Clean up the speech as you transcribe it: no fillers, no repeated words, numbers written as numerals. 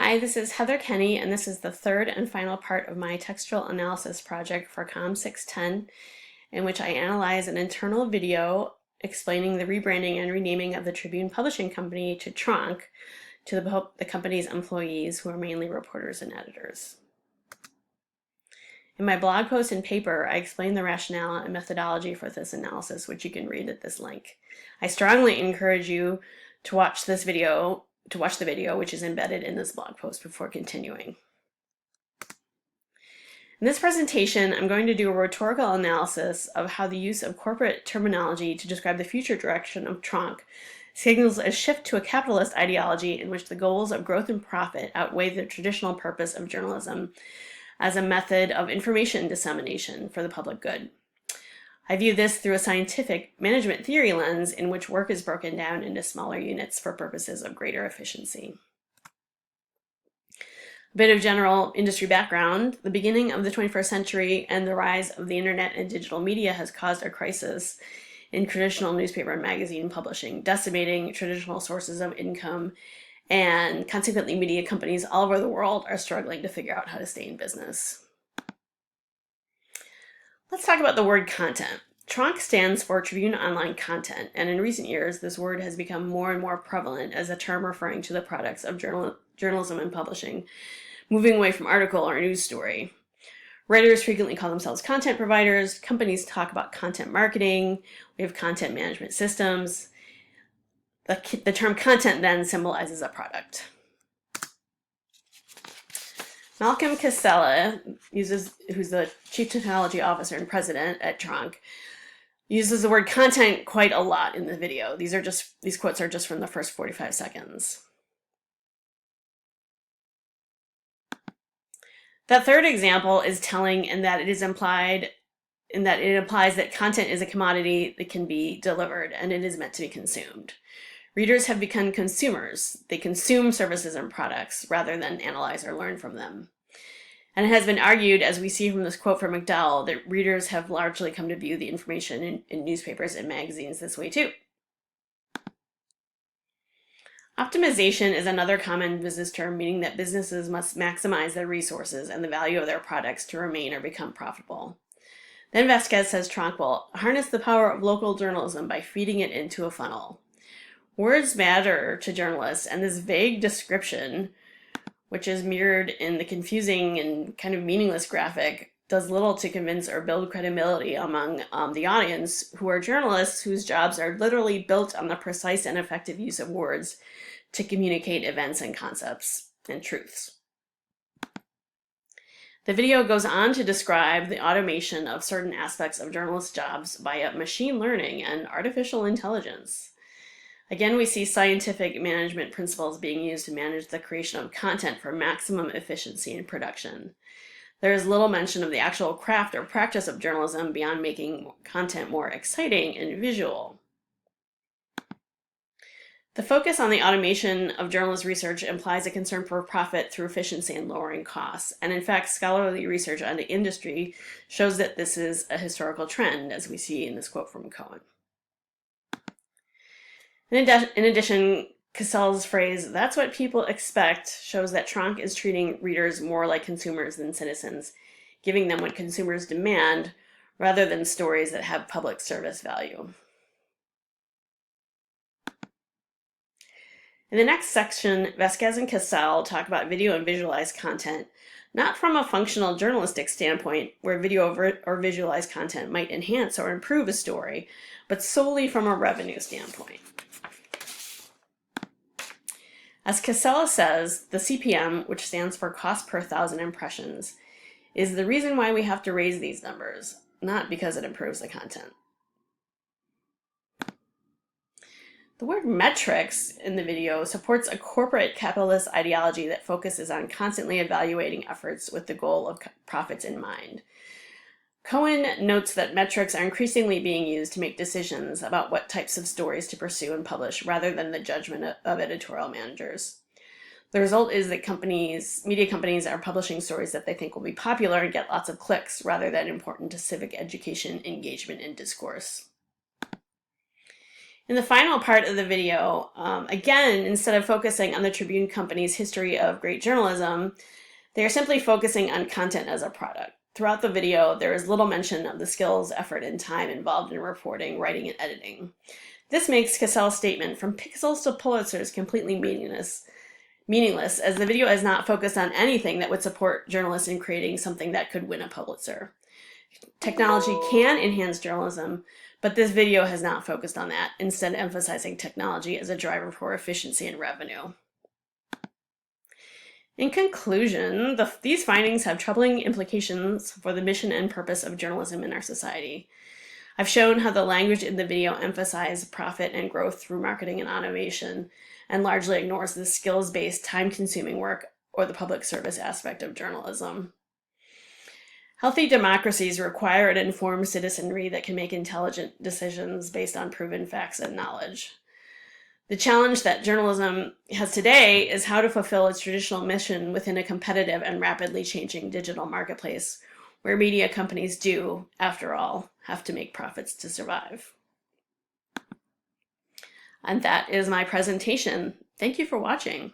Hi, this is Heather Kenny, and this is the third and final part of my textual analysis project for COM 610, in which I analyze an internal video explaining the rebranding and renaming of the Tribune Publishing Company to Tronc to the company's employees, who are mainly reporters and editors. In my blog post and paper, I explain the rationale and methodology for this analysis, which you can read at this link. I strongly encourage you to watch the video, which is embedded in this blog post, before continuing. In this presentation, I'm going to do a rhetorical analysis of how the use of corporate terminology to describe the future direction of Tronc signals a shift to a capitalist ideology in which the goals of growth and profit outweigh the traditional purpose of journalism as a method of information dissemination for the public good. I view this through a scientific management theory lens in which work is broken down into smaller units for purposes of greater efficiency. A bit of general industry background: the beginning of the 21st century and the rise of the internet and digital media has caused a crisis in traditional newspaper and magazine publishing, decimating traditional sources of income, and consequently media companies all over the world are struggling to figure out how to stay in business. Let's talk about the word content. Tronc stands for Tribune Online Content, and in recent years this word has become more and more prevalent as a term referring to the products of journalism and publishing, moving away from article or news story. Writers frequently call themselves content providers. Companies talk about content marketing. We have content management systems. The term content then symbolizes a product. Malcolm Casella, who's the Chief Technology Officer and President at Tronc, uses the word content quite a lot in the video. These quotes are just from the first 45 seconds. The third example is telling in that it implies that content is a commodity that can be delivered and it is meant to be consumed. Readers have become consumers. They consume services and products rather than analyze or learn from them. And it has been argued, as we see from this quote from McDowell, that readers have largely come to view the information in newspapers and magazines this way too. Optimization is another common business term, meaning that businesses must maximize their resources and the value of their products to remain or become profitable. Then Vasquez says Tronc will harness the power of local journalism by feeding it into a funnel. Words matter to journalists, and this vague description, which is mirrored in the confusing and kind of meaningless graphic, does little to convince or build credibility among the audience, who are journalists whose jobs are literally built on the precise and effective use of words to communicate events and concepts and truths. The video goes on to describe the automation of certain aspects of journalist jobs via machine learning and artificial intelligence. Again, we see scientific management principles being used to manage the creation of content for maximum efficiency in production. There is little mention of the actual craft or practice of journalism beyond making content more exciting and visual. The focus on the automation of journalist research implies a concern for profit through efficiency and lowering costs. And in fact, scholarly research on the industry shows that this is a historical trend, as we see in this quote from Cohen. In addition, Cassell's phrase, "that's what people expect," shows that Tronc is treating readers more like consumers than citizens, giving them what consumers demand rather than stories that have public service value. In the next section, Vasquez and Cassell talk about video and visualized content, not from a functional journalistic standpoint, where video or visualized content might enhance or improve a story, but solely from a revenue standpoint. As Casella says, the CPM, which stands for cost per 1,000 impressions, is the reason why we have to raise these numbers, not because it improves the content. The word metrics in the video supports a corporate capitalist ideology that focuses on constantly evaluating efforts with the goal of profits in mind. Cohen notes that metrics are increasingly being used to make decisions about what types of stories to pursue and publish, rather than the judgment of editorial managers. The result is that media companies are publishing stories that they think will be popular and get lots of clicks, rather than important to civic education, engagement, and discourse. In the final part of the video, again, instead of focusing on the Tribune Company's history of great journalism, they are simply focusing on content as a product. Throughout the video, there is little mention of the skills, effort, and time involved in reporting, writing, and editing. This makes Cassell's statement, "From pixels to Pulitzers," completely meaningless, as the video is not focused on anything that would support journalists in creating something that could win a Pulitzer. Technology can enhance journalism, but this video has not focused on that, instead emphasizing technology as a driver for efficiency and revenue. In conclusion, these findings have troubling implications for the mission and purpose of journalism in our society. I've shown how the language in the video emphasizes profit and growth through marketing and automation, and largely ignores the skills-based, time-consuming work or the public service aspect of journalism. Healthy democracies require an informed citizenry that can make intelligent decisions based on proven facts and knowledge. The challenge that journalism has today is how to fulfill its traditional mission within a competitive and rapidly changing digital marketplace, where media companies do, after all, have to make profits to survive. And that is my presentation. Thank you for watching.